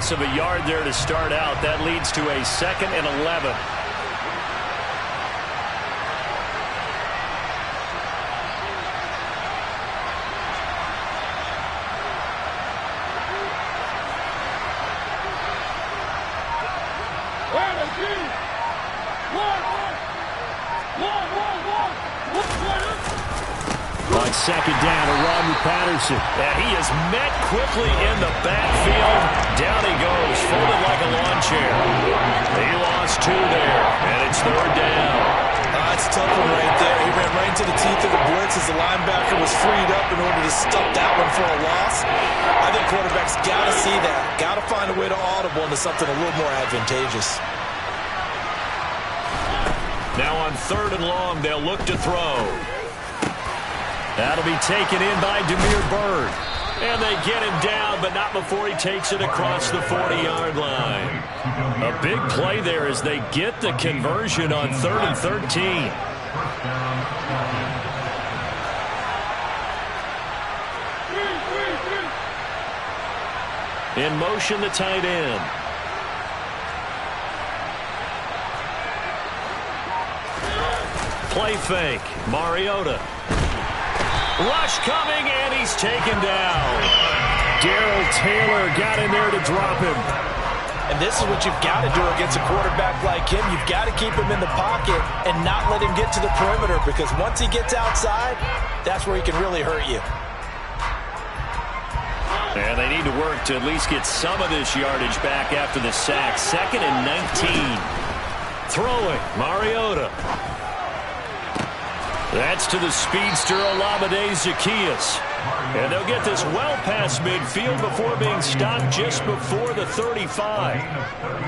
loss of a yard there to start out. That leads to a 2nd and 11. On 2nd down, a run with Patterson. And he is met quickly in the backfield. Down he goes, folded like a lawn chair. He lost 2 there, and it's 3rd down. That's a tough one right there. He ran right into the teeth of the blitz as the linebacker was freed up in order to stop that one for a loss. I think quarterbacks got to see that. Got to find a way to audible into something a little more advantageous. Now on 3rd and long, they'll look to throw. That'll be taken in by Demir Bird. And they get him down, but not before he takes it across the 40-yard line. A big play there as they get the conversion on 3rd and 13. In motion, the tight end. Play fake. Mariota. Rush coming, and he's taken down. Darrell Taylor got in there to drop him. And this is what you've got to do against a quarterback like him. You've got to keep him in the pocket and not let him get to the perimeter, because once he gets outside, that's where he can really hurt you. And they need to work to at least get some of this yardage back after the sack. 2nd and 19. Throwing, Mariota. That's to the speedster, Olamide Zaccheaus. And they'll get this well past midfield before being stopped just before the 35.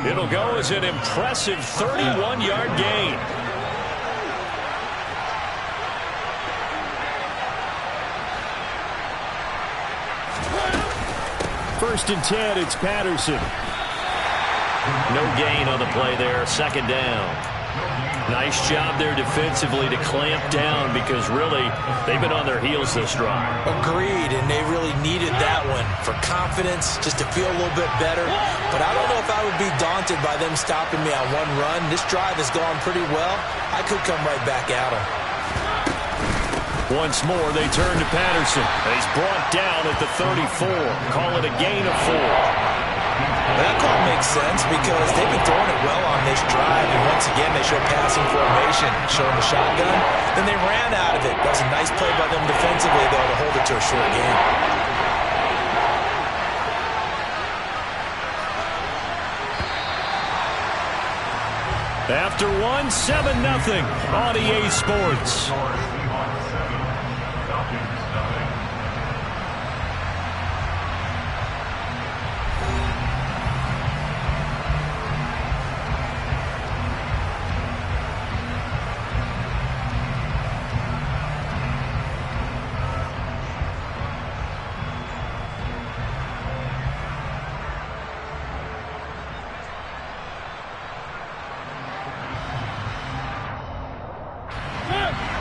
It'll go as an impressive 31-yard gain. First and 10, it's Patterson. No gain on the play there, 2nd down. Nice job there defensively to clamp down, because really they've been on their heels this drive. Agreed, and they really needed that one for confidence, just to feel a little bit better. But I don't know if I would be daunted by them stopping me on one run. This drive has gone pretty well. I could come right back at them. Once more, they turn to Patterson. He's brought down at the 34. Call it a gain of 4. That call makes sense because they've been throwing it well on this drive, and once again they show passing formation, showing the shotgun. Then they ran out of it. That was a nice play by them defensively, though, to hold it to a short game. After one, 7-0 on EA Sports.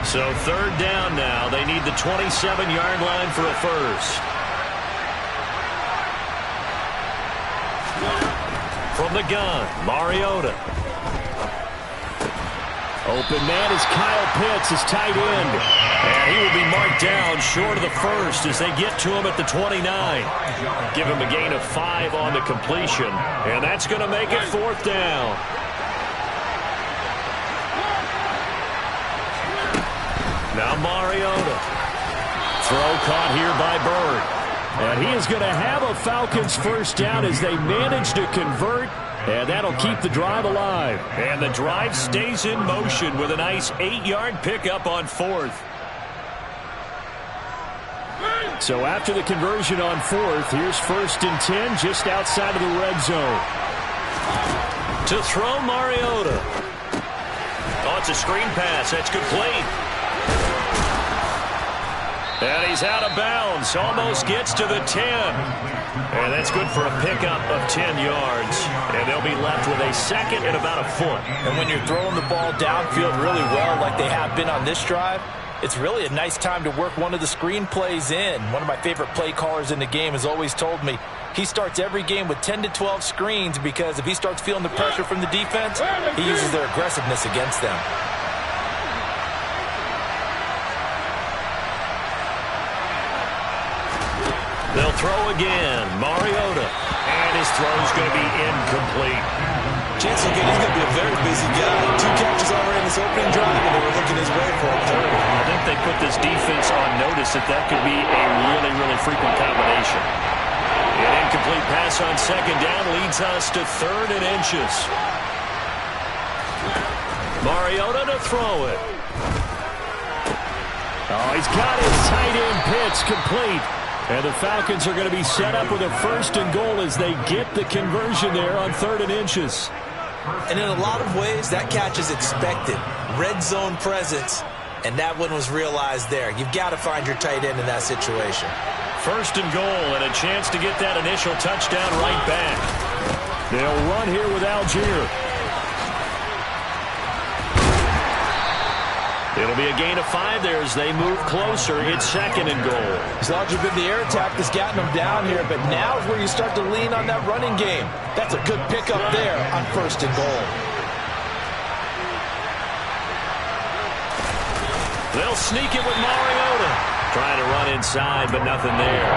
So 3rd down now. They need the 27-yard line for a first. From the gun, Mariota. Open man is Kyle Pitts, his tight end. And he will be marked down short of the first as they get to him at the 29. Give him a gain of 5 on the completion. And that's going to make it 4th down. Now Mariota. Throw caught here by Bird. And he is going to have a Falcons first down as they manage to convert. And that'll keep the drive alive. And the drive stays in motion with a nice 8-yard pickup on 4th. So after the conversion on 4th, here's 1st and 10 just outside of the red zone. To throw, Mariota. Oh, it's a screen pass. That's complete. And he's out of bounds. Almost gets to the 10. And that's good for a pickup of 10 yards. And they'll be left with a 2nd and about a foot. And when you're throwing the ball downfield really well like they have been on this drive, It's really a nice time to work one of the screen plays in. One of my favorite play callers in the game has always told me he starts every game with 10 to 12 screens because if he starts feeling the pressure from the defense, he uses their aggressiveness against them. They'll throw again. Mariota. And his throw's going to be incomplete. Chance will get, he's going to be a very busy guy. 2 catches already in this opening drive, and they were looking his way for a third. I think they put this defense on notice that could be a really, really frequent combination. An incomplete pass on second down leads us to 3rd and inches. Mariota to throw it. Oh, he's got his tight end pitch complete. And the Falcons are going to be set up with a 1st and goal as they get the conversion there on 3rd and inches. And in a lot of ways, that catch is expected. Red zone presence, and that one was realized there. You've got to find your tight end in that situation. 1st and goal, and a chance to get that initial touchdown right back. They'll run here with Algier. It'll be a gain of 5 there as they move closer. It's 2nd and goal. It's largely been the air attack that's gotten them down here, but now is where you start to lean on that running game. That's a good pickup there on 1st and goal. They'll sneak it with Mariota. Trying to run inside, but nothing there.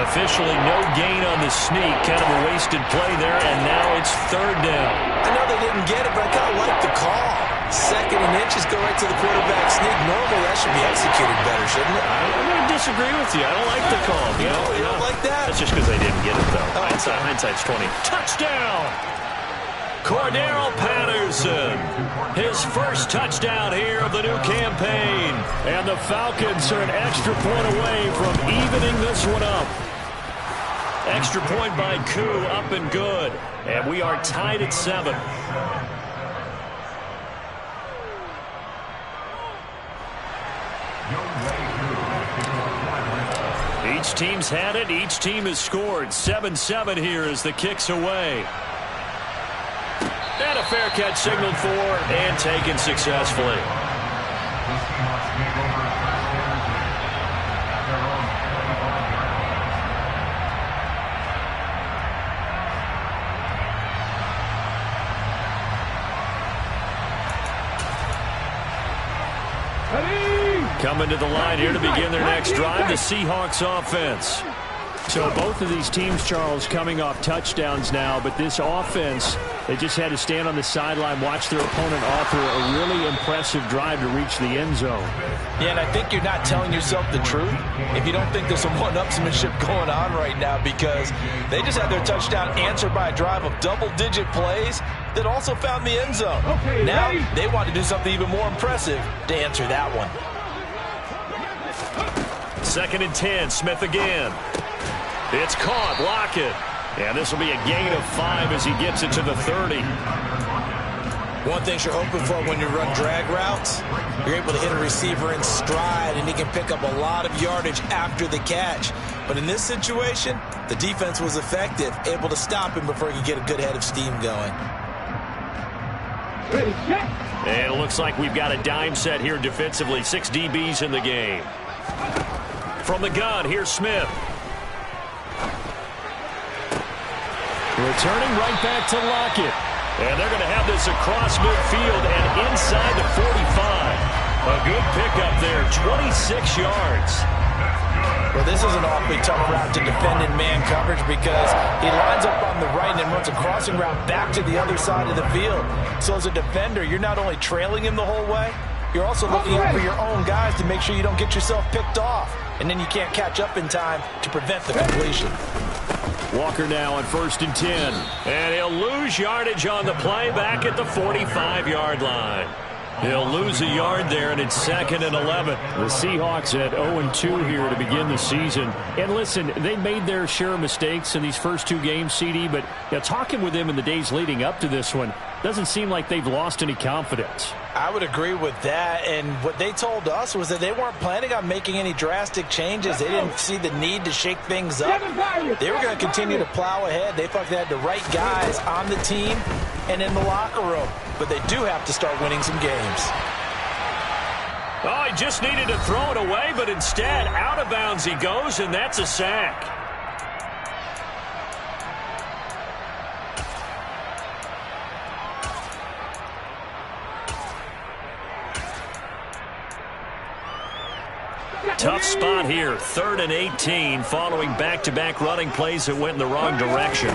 Officially no gain on the sneak. Kind of a wasted play there, and now it's 3rd down. I know they didn't get it, but I kind of like the call. 2nd and inches, go right to the quarterback sneak. Normally, that should be executed better, shouldn't it? I'm going to disagree with you. I don't like the call. You don't like that? That's just because they didn't get it, though. Hindsight's 20. Touchdown! Cordero Patterson. His 1st touchdown here of the new campaign. And the Falcons are an extra point away from evening this one up. Extra point by Koo, up and good. And we are tied at 7. Each team's had it. Each team has scored. 7-7 here as the kick's away. And a fair catch signaled for and taken successfully. Coming to the line here to begin their next drive, the Seahawks offense. So both of these teams, Charles, coming off touchdowns now, but this offense, they just had to stand on the sideline, watch their opponent author a really impressive drive to reach the end zone. Yeah, and I think you're not telling yourself the truth if you don't think there's some one-upsmanship going on right now, because they just had their touchdown answered by a drive of double-digit plays that also found the end zone. Now they want to do something even more impressive to answer that one. 2nd and 10, Smith again. It's caught, Lockett. And this will be a gain of 5 as he gets it to the 30. One thing you're hoping for when you run drag routes, you're able to hit a receiver in stride, and he can pick up a lot of yardage after the catch. But in this situation, the defense was effective, able to stop him before he could get a good head of steam going. And it looks like we've got a dime set here defensively. 6 DBs in the game. From the gun, here's Smith. Returning right back to Lockett. And they're going to have this across midfield and inside the 45. A good pickup there, 26 yards. Well, this is an awfully tough route to defend in man coverage because he lines up on the right and then runs a crossing route back to the other side of the field. So as a defender, you're not only trailing him the whole way, you're also looking out for your own guys to make sure you don't get yourself picked off. And then you can't catch up in time to prevent the completion. Walker now on 1st and 10. And he'll lose yardage on the play back at the 45-yard line. He'll lose a yard there, and it's 2nd and 11. The Seahawks at 0-2 here to begin the season. And listen, they made their share of mistakes in these first 2 games, CD, but talking with them in the days leading up to this one, doesn't seem like they've lost any confidence. I would agree with that, and what they told us was that they weren't planning on making any drastic changes. They didn't see the need to shake things up. They were going to continue to plow ahead. They thought they had the right guys on the team and in the locker room, but they do have to start winning some games. Oh, he just needed to throw it away, but instead, out of bounds he goes, and that's a sack. Tough spot here, 3rd and 18, following back-to-back running plays that went in the wrong direction.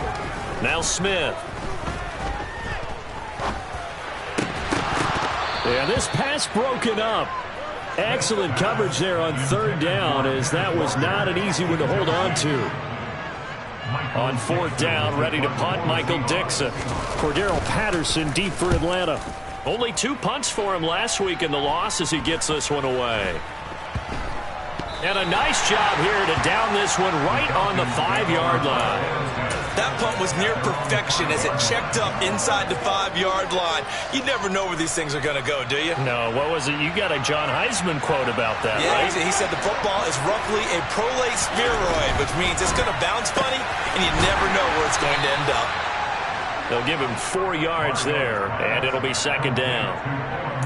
Now Smith. Yeah, this pass broken up. Excellent coverage there on 3rd down, as that was not an easy one to hold on to. On 4th down, ready to punt, Michael Dixon. Cordero Patterson deep for Atlanta. Only 2 punts for him last week in the loss as he gets this one away. And a nice job here to down this one right on the 5-yard line. That punt was near perfection as it checked up inside the 5-yard line. You never know where these things are going to go, do you? No, what was it? You got a John Heisman quote about that, yeah, right? He said the football is roughly a prolate spheroid, which means it's going to bounce funny, and you never know where it's going to end up. They'll give him 4 yards there, and it'll be 2nd down.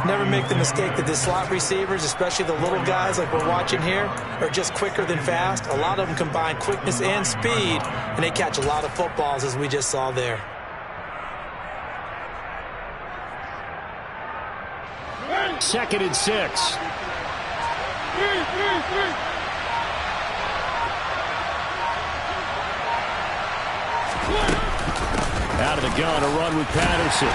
Never make the mistake that the slot receivers, especially the little guys like we're watching here, are just quicker than fast. A lot of them combine quickness and speed, and they catch a lot of footballs, as we just saw there. Second and 6. Out of the gun, a run with Patterson.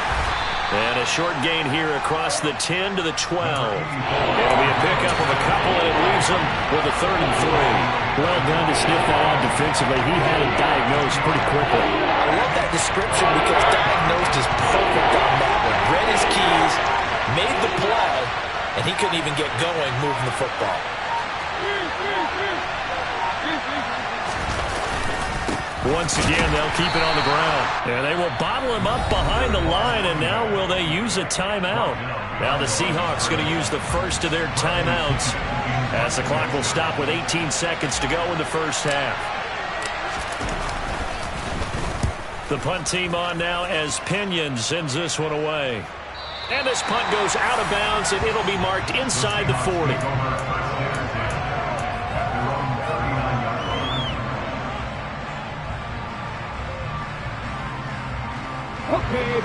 And a short gain here across the 10 to the 12. It'll be a pickup of a couple, and it leaves them with a 3rd and 3. Well done to sniff that out defensively. He had it diagnosed pretty quickly. I love that description because diagnosed is perfect on that one. Read his keys, made the play, and he couldn't even get going moving the football. Once again, they'll keep it on the ground. And they will bottle him up behind the line, and now will they use a timeout? Now the Seahawks going to use the first of their timeouts as the clock will stop with 18 seconds to go in the first half. The punt team on now as Pinion sends this one away. And this punt goes out of bounds, and it'll be marked inside the 40.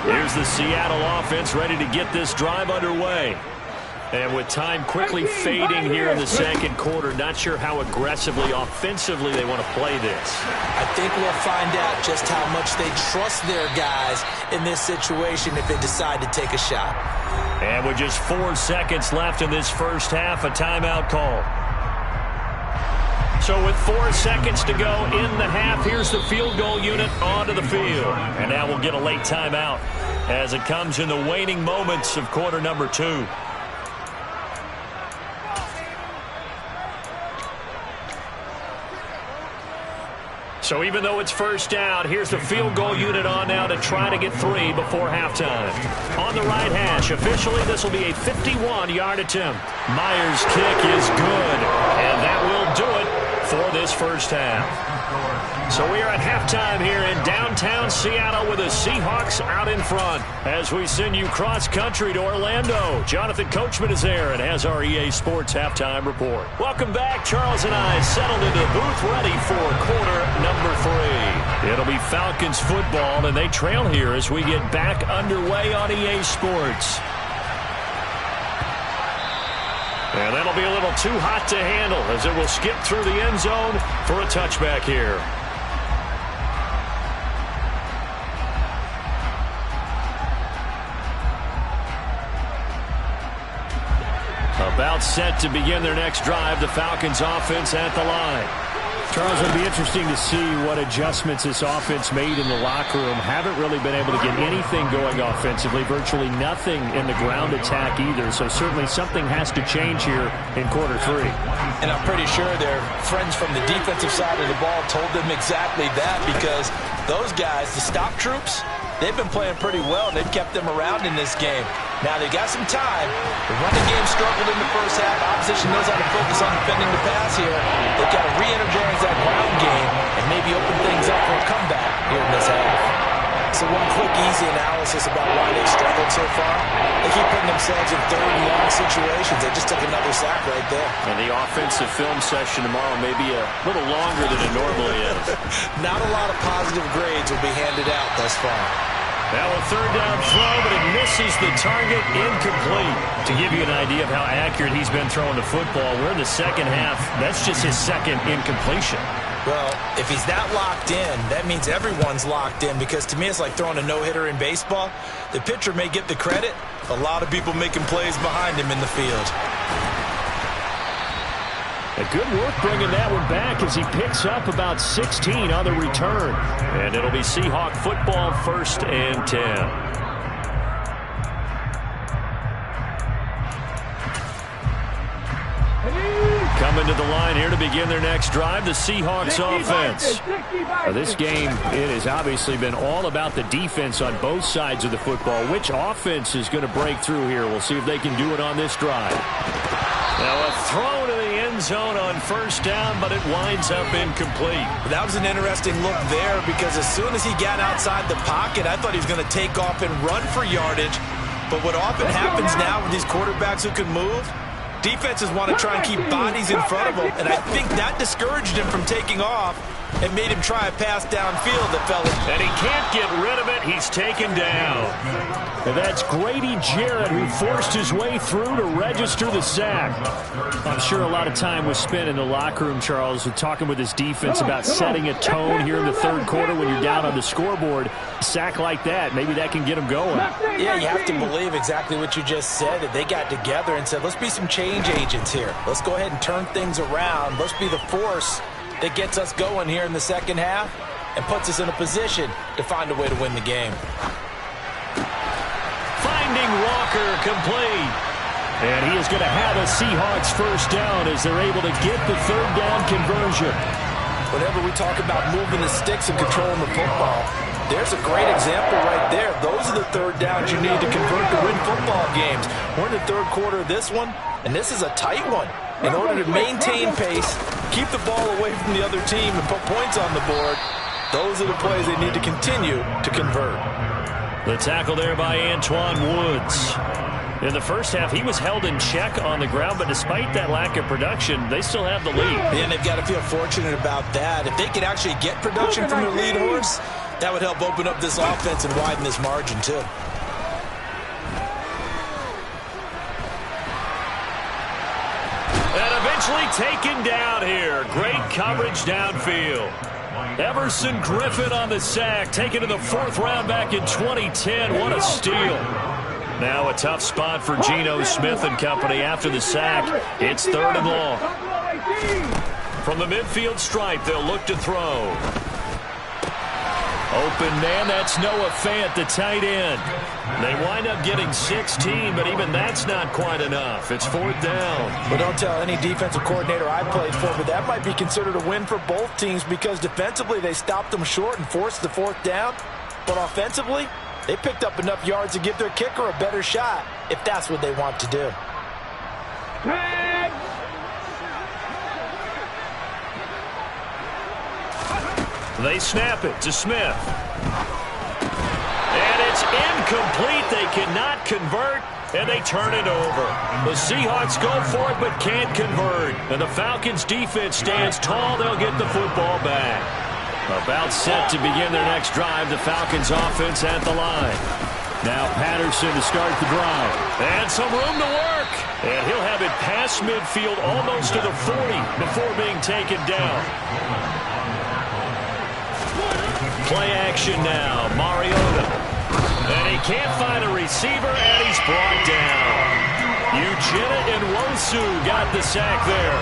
Here's the Seattle offense ready to get this drive underway. And with time quickly fading here in the 2nd quarter, not sure how aggressively, offensively they want to play this. I think we'll find out just how much they trust their guys in this situation if they decide to take a shot. And with just 4 seconds left in this first half, a timeout call. So with 4 seconds to go in the half, here's the field goal unit onto the field. And now we'll get a late timeout as it comes in the waning moments of quarter number 2. So even though it's first down, here's the field goal unit on now to try to get 3 before halftime. On the right hash, officially this will be a 51-yard attempt. Myers' kick is good, and that will do it for this first half. So we are at halftime here in downtown Seattle with the Seahawks out in front. As we send you cross-country to Orlando, Jonathan Coachman is there and has our EA Sports halftime report. Welcome back. Charles and I settled into the booth ready for quarter number 3. It'll be Falcons football, and they trail here as we get back underway on EA Sports. And that'll be a little too hot to handle as it will skip through the end zone for a touchback here. About set to begin their next drive, the Falcons offense at the line. Charles, it'll be interesting to see what adjustments this offense made in the locker room. Haven't really been able to get anything going offensively, virtually nothing in the ground attack either. So certainly something has to change here in quarter 3. And I'm pretty sure their friends from the defensive side of the ball told them exactly that, because those guys, the stop troops, they've been playing pretty well. They've kept them around in this game. Now they got some time. The running game struggled in the first half. Opposition knows how to focus on defending the pass here. They've got to re-energize that ground game and maybe open things up for a comeback here in this half. So one quick, easy analysis about why they've struggled so far. They keep putting themselves in third and long situations. They just took another sack right there. And the offensive film session tomorrow may be a little longer than it normally is. Not a lot of positive grades will be handed out thus far. Now a third down throw, but it misses the target, incomplete. To give you an idea of how accurate he's been throwing the football, we're in the second half. That's just his second incompletion. Well, if he's that locked in, that means everyone's locked in, because to me it's like throwing a no-hitter in baseball. The pitcher may get the credit. A lot of people making plays behind him in the field. A good work bringing that one back as he picks up about 16 on the return. And it'll be Seahawk football, 1st and 10. Coming to the line here to begin their next drive, the Seahawks offense. Now this game, it has obviously been all about the defense on both sides of the football. Which offense is going to break through here? We'll see if they can do it on this drive. Now a throw to the end zone on 1st down, but it winds up incomplete. That was an interesting look there, because as soon as he got outside the pocket, I thought he was going to take off and run for yardage. But what often happens now with these quarterbacks who can move, defenses want to try and keep bodies in front of them, and I think that discouraged him from taking off and made him try a pass downfield that fell. And he can't get rid of it. He's taken down. And that's Grady Jarrett, who forced his way through to register the sack. I'm sure a lot of time was spent in the locker room, Charles, talking with his defense about setting a tone here in the third quarter when you're down on the scoreboard. A sack like that, maybe that can get them going. Yeah, you have to believe exactly what you just said, that they got together and said, let's be some change agents here. Let's go ahead and turn things around. Let's be the force that gets us going here in the second half and puts us in a position to find a way to win the game. Finding Walker, complete. And he is going to have a Seahawks 1st down as they're able to get the third down conversion. Whenever we talk about moving the sticks and controlling the football, there's a great example right there. Those are the third downs you need to convert to win football games. We're in the third quarter of this one, and this is a tight one. In order to maintain pace, keep the ball away from the other team, and put points on the board, those are the plays they need to continue to convert. The tackle there by Antoine Woods. In the first half, he was held in check on the ground, but despite that lack of production, they still have the lead. And they've got to feel fortunate about that. If they could actually get production from their lead horse, that would help open up this offense and widen this margin too. And eventually taken down here. Great coverage downfield. Everson Griffin on the sack, taken to the 4th round back in 2010. What a steal. Now a tough spot for Geno Smith and company after the sack. It's 3rd and long. From the midfield stripe, they'll look to throw. Open man, that's Noah Fant, the tight end. They wind up getting 16, but even that's not quite enough. It's 4th down. Well, don't tell any defensive coordinator I played for, but that might be considered a win for both teams, because defensively they stopped them short and forced the 4th down. But offensively, they picked up enough yards to give their kicker a better shot, if that's what they want to do. They snap it to Smith. And it's incomplete. They cannot convert, and they turn it over. The Seahawks go for it but can't convert. And the Falcons defense stands tall. They'll get the football back. About set to begin their next drive. The Falcons offense at the line. Now Patterson to start the drive. And some room to work. And he'll have it past midfield almost to the 40 before being taken down. Play action now. Mariota. And he can't find a receiver, and he's brought down. Ujeda and Wosu got the sack there.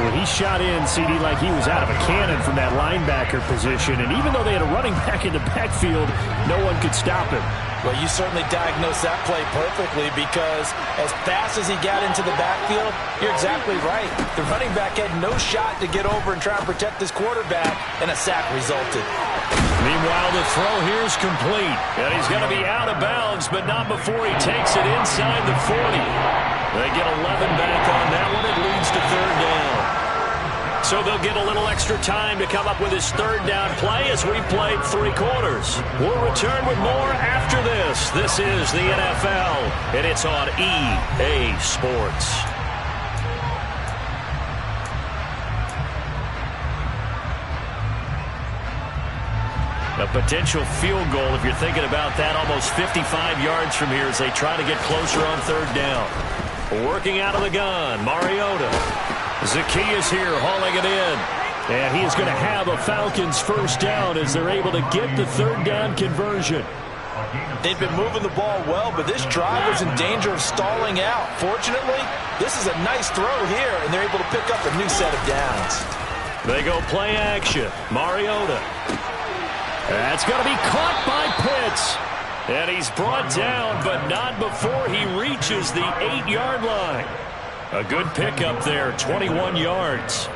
Well, he shot in, CD, like he was out of a cannon from that linebacker position. And even though they had a running back in the backfield, no one could stop him. Well, you certainly diagnosed that play perfectly, because as fast as he got into the backfield, you're exactly right. The running back had no shot to get over and try and protect this quarterback, and a sack resulted. Meanwhile, the throw here is complete. And he's going to be out of bounds, but not before he takes it inside the 40. They get 11 back on that one. It leads to 3rd down. 3 So they'll get a little extra time to come up with his third down play as we played 3 quarters. We'll return with more after this. This is the NFL, and it's on EA Sports. A potential field goal, if you're thinking about that, almost 55 yards from here as they try to get closer on third down. Working out of the gun, Mariota. Zaccheaus here hauling it in. And he is going to have a Falcons first down as they're able to get the third down conversion. They've been moving the ball well, but this drive was in danger of stalling out. Fortunately, this is a nice throw here, and they're able to pick up a new set of downs. They go play action. Mariota. That's going to be caught by Pitts. And he's brought down, but not before he reaches the 8-yard line. A good pickup there, 21 yards.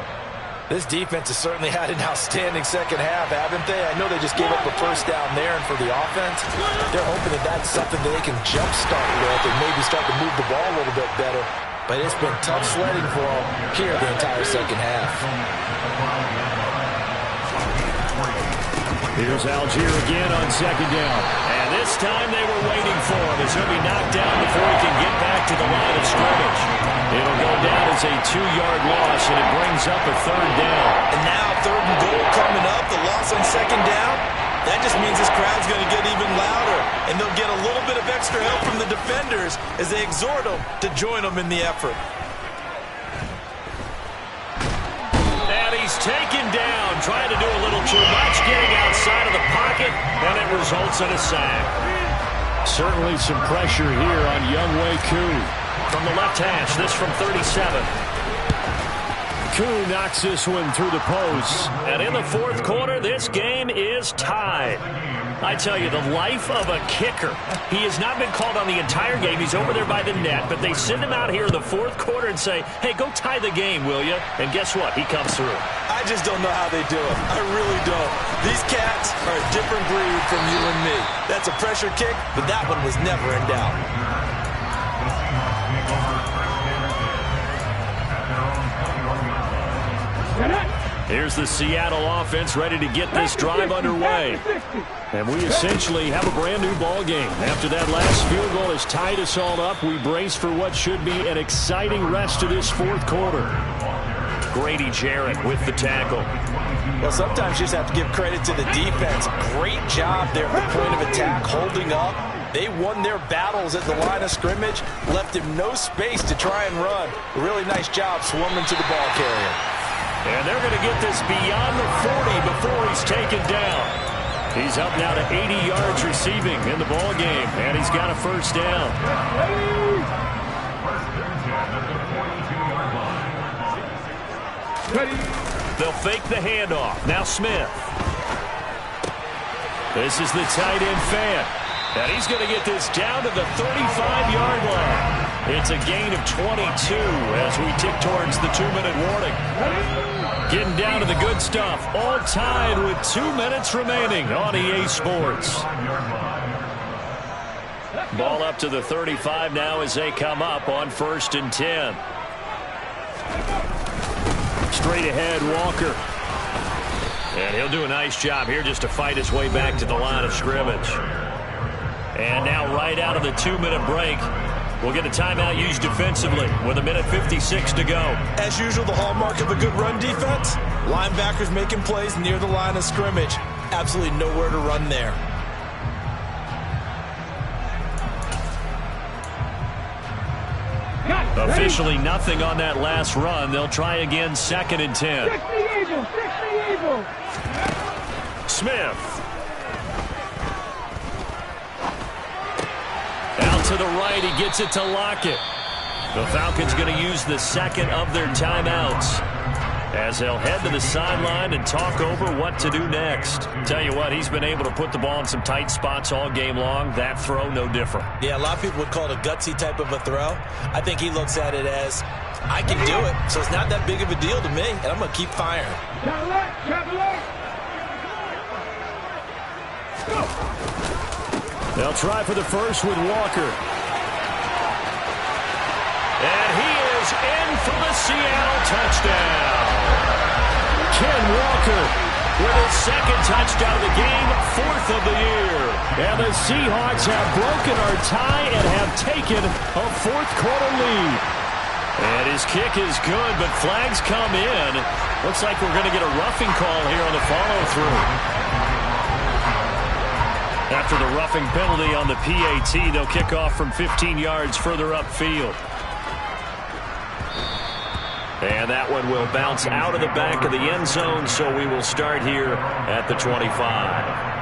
This defense has certainly had an outstanding second half, haven't they? I know they just gave up a first down there, and for the offense, they're hoping that that's something that they can jumpstart with and maybe start to move the ball a little bit better. But it's been tough sledding for them here the entire second half. Here's Algier again on second down. And this time they were waiting for him as he'll be knocked down before he can get back to the line of scrimmage. It'll go down as a 2-yard loss, and it brings up a third down. And now 3rd and goal coming up, the loss on second down. That just means this crowd's going to get even louder, and they'll get a little bit of extra help from the defenders as they exhort them to join them in the effort. He's taken down, trying to do a little too much, getting outside of the pocket, and it results in a sack. Certainly some pressure here on Younghoe Koo. From the left hash, this from 37. Koo knocks this one through the post. And in the 4th quarter, this game is tied. I tell you, the life of a kicker. He has not been called on the entire game. He's over there by the net, but they send him out here in the 4th quarter and say, hey, go tie the game, will you? And guess what? He comes through. I just don't know how they do it. I really don't. These cats are a different breed from you and me. That's a pressure kick, but that one was never in doubt. Here's the Seattle offense ready to get this drive underway. And we essentially have a brand new ball game. After that last field goal has tied us all up, we brace for what should be an exciting rest of this 4th quarter. Grady Jarrett with the tackle. Well, sometimes you just have to give credit to the defense. Great job there at the point of attack, holding up. They won their battles at the line of scrimmage, left him no space to try and run. A really nice job swarming to the ball carrier. And they're going to get this beyond the 40 before he's taken down. He's up now to 80 yards receiving in the ball game, and he's got a first down. They'll fake the handoff. Now Smith. This is the tight end fan. And he's going to get this down to the 35-yard line. It's a gain of 22 as we tick towards the 2-minute warning. Getting down to the good stuff. All tied with 2 minutes remaining on EA Sports. Ball up to the 35 now as they come up on 1st and 10. Straight ahead, Walker. And he'll do a nice job here just to fight his way back to the line of scrimmage. And now right out of the 2-minute break, we'll get a timeout used defensively with 1:56 to go. As usual, the hallmark of a good run defense, linebackers making plays near the line of scrimmage. Absolutely nowhere to run there. Officially nothing on that last run. They'll try again 2nd and 10. Smith. Out to the right, he gets it to Lockett. The Falcons going to use the 2nd of their timeouts as they'll head to the sideline and talk over what to do next. Tell you what, he's been able to put the ball in some tight spots all game long. That throw, no different. Yeah, a lot of people would call it a gutsy type of a throw. I think he looks at it as, I can do it, so it's not that big of a deal to me, and I'm going to keep firing. They'll try for the first with Walker. And he is in for the Seattle touchdown. Ken Walker with his second touchdown of the game, 4th of the year. And the Seahawks have broken our tie and have taken a 4th-quarter lead. And his kick is good, but flags come in. Looks like we're going to get a roughing call here on the follow-through. After the roughing penalty on the PAT, they'll kick off from 15 yards further upfield. And that one will bounce out of the back of the end zone, so we will start here at the 25.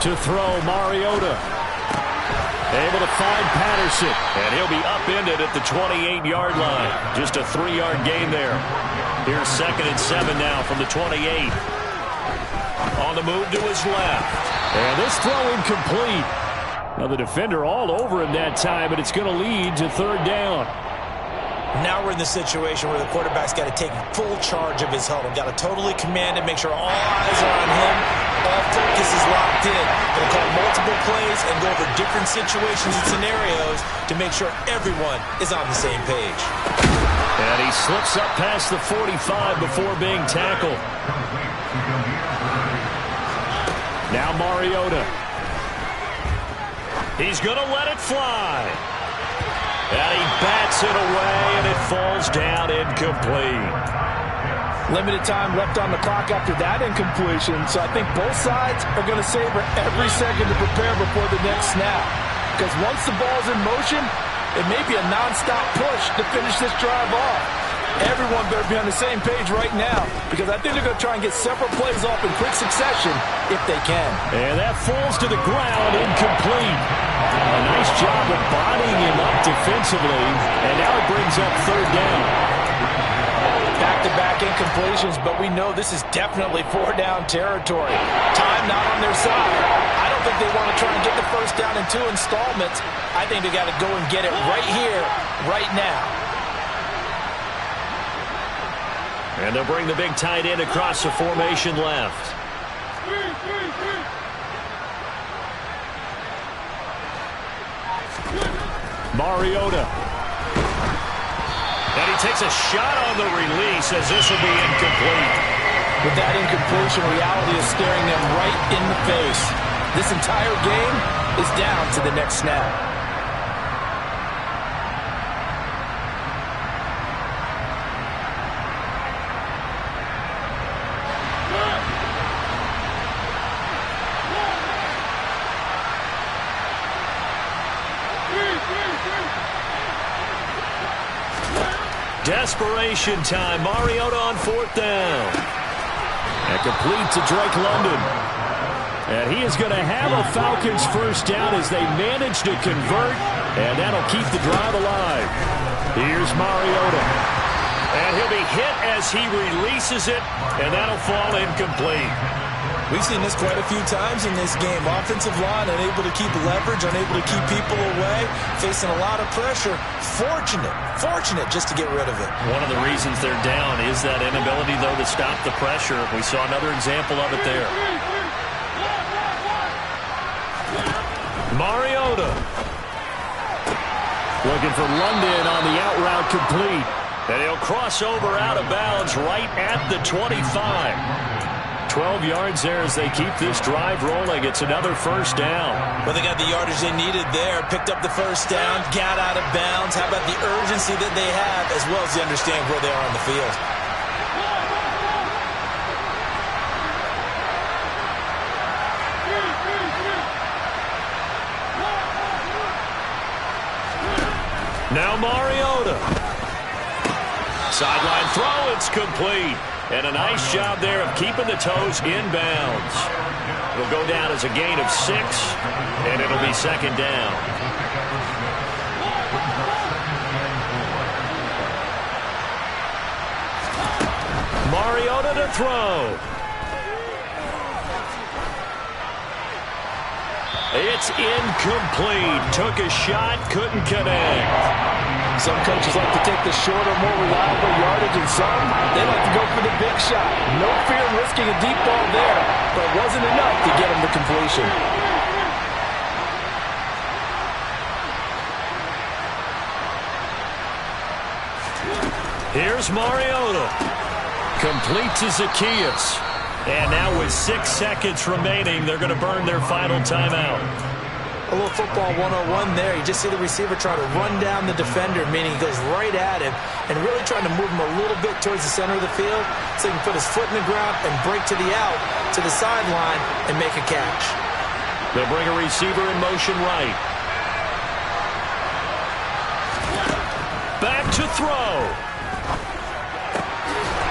To throw, Mariota. Able to find Patterson. And he'll be upended at the 28-yard line. Just a 3-yard gain there. Here's 2nd and 7 now from the 28. On the move to his left. And this throw incomplete. Now the defender all over him that time, but it's going to lead to 3rd down. Now we're in the situation where the quarterback's got to take full charge of his huddle. Got to totally command it, make sure all eyes are on him. All focus is locked in. Going to call multiple plays and go over different situations and scenarios to make sure everyone is on the same page. And he slips up past the 45 before being tackled. Now Mariota. He's going to let it fly. And he bats it away, and it falls down incomplete. Limited time left on the clock after that incompletion, so I think both sides are going to savor every second to prepare before the next snap. Because once the ball's in motion, it may be a nonstop push to finish this drive off. Everyone better be on the same page right now, because I think they're going to try and get several plays off in quick succession if they can. And that falls to the ground, incomplete. A nice job of bodying him up defensively, and now it brings up 3rd down. Back-to-back incompletions, but we know this is definitely 4-down territory. Time not on their side. I don't think they want to try and get the 1st down in 2 installments. I think they got to go and get it right here, right now. And they'll bring the big tight end across the formation left. Mariota. And he takes a shot on the release as this will be incomplete. With that incompletion, reality is staring them right in the face. This entire game is down to the next snap. Desperation time. Mariota on 4th down. And complete to Drake London. And he is going to have a Falcons 1st down as they manage to convert. And that'll keep the drive alive. Here's Mariota. And he'll be hit as he releases it. And that'll fall incomplete. We've seen this quite a few times in this game. Offensive line unable to keep leverage, unable to keep people away, facing a lot of pressure. Fortunate just to get rid of it. One of the reasons they're down is that inability, though, to stop the pressure. We saw another example of it there. Mariota. Looking for London on the out route complete. And he'll cross over out of bounds right at the 25. 12 yards there as they keep this drive rolling. It's another 1st down. Well, they got the yardage they needed there. Picked up the 1st down, got out of bounds. How about the urgency that they have, as well as they understand where they are on the field? Now Mariota. Sideline throw, it's complete. And a nice job there of keeping the toes inbounds. It'll go down as a gain of 6, and it'll be 2nd down. Mariota to throw. It's incomplete. Took a shot, couldn't connect. Some coaches like to take the shorter, more reliable yardage, and some, they like to go for the big shot. No fear in risking a deep ball there, but it wasn't enough to get him the completion. Here's Mariota. Complete to Zacchaeus. And now with 6 seconds remaining, they're going to burn their final timeout. A little football 101 there. You just see the receiver try to run down the defender, meaning he goes right at him and really trying to move him a little bit towards the center of the field so he can put his foot in the ground and break to the out, to the sideline, and make a catch. They'll bring a receiver in motion right. Back to throw.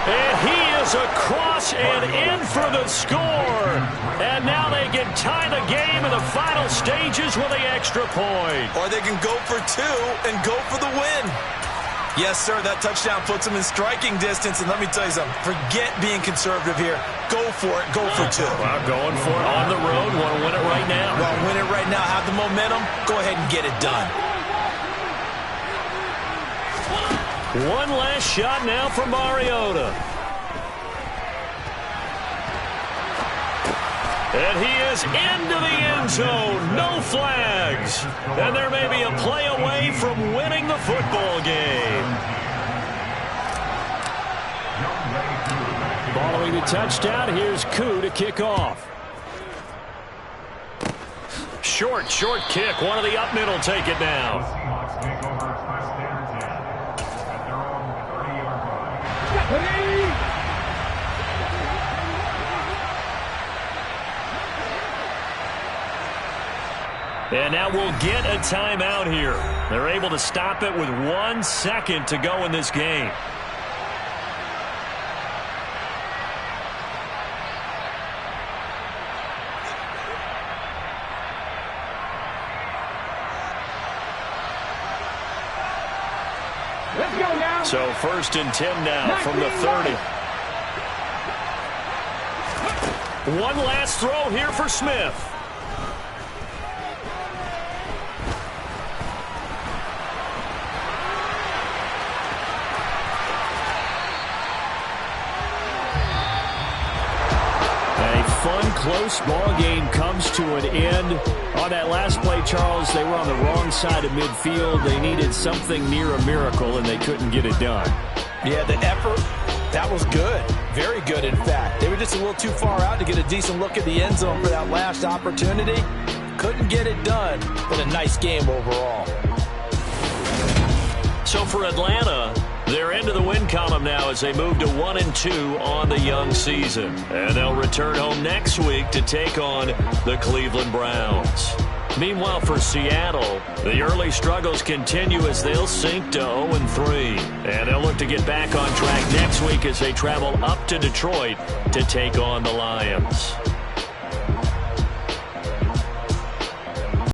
And he is across and in for the score. And now they can tie the game in the final stages with the extra point. Or they can go for 2 and go for the win. Yes, sir, that touchdown puts them in striking distance. And let me tell you something, forget being conservative here. Go for it, go for 2. Well, going for it on the road. Want to win it right now? Well, win it right now, have the momentum, go ahead and get it done. One last shot now for Mariota. And he is into the end zone. No flags. And there may be a play away from winning the football game. Following the touchdown, here's Koo to kick off. Short kick. One of the up middle take it now. And now we'll get a timeout here. They're able to stop it with 1 second to go in this game. Let's go now. So 1st and 10 now from the 30. One last throw here for Smith. Fun, close ball game comes to an end. On that last play, Charles, they were on the wrong side of midfield. They needed something near a miracle, and they couldn't get it done. Yeah, the effort, that was good. Very good, in fact. They were just a little too far out to get a decent look at the end zone for that last opportunity. Couldn't get it done, but a nice game overall. So for Atlanta, they're into the win column now as they move to 1-2 on the young season. And they'll return home next week to take on the Cleveland Browns. Meanwhile, for Seattle, the early struggles continue as they'll sink to 0-3. And they'll look to get back on track next week as they travel up to Detroit to take on the Lions.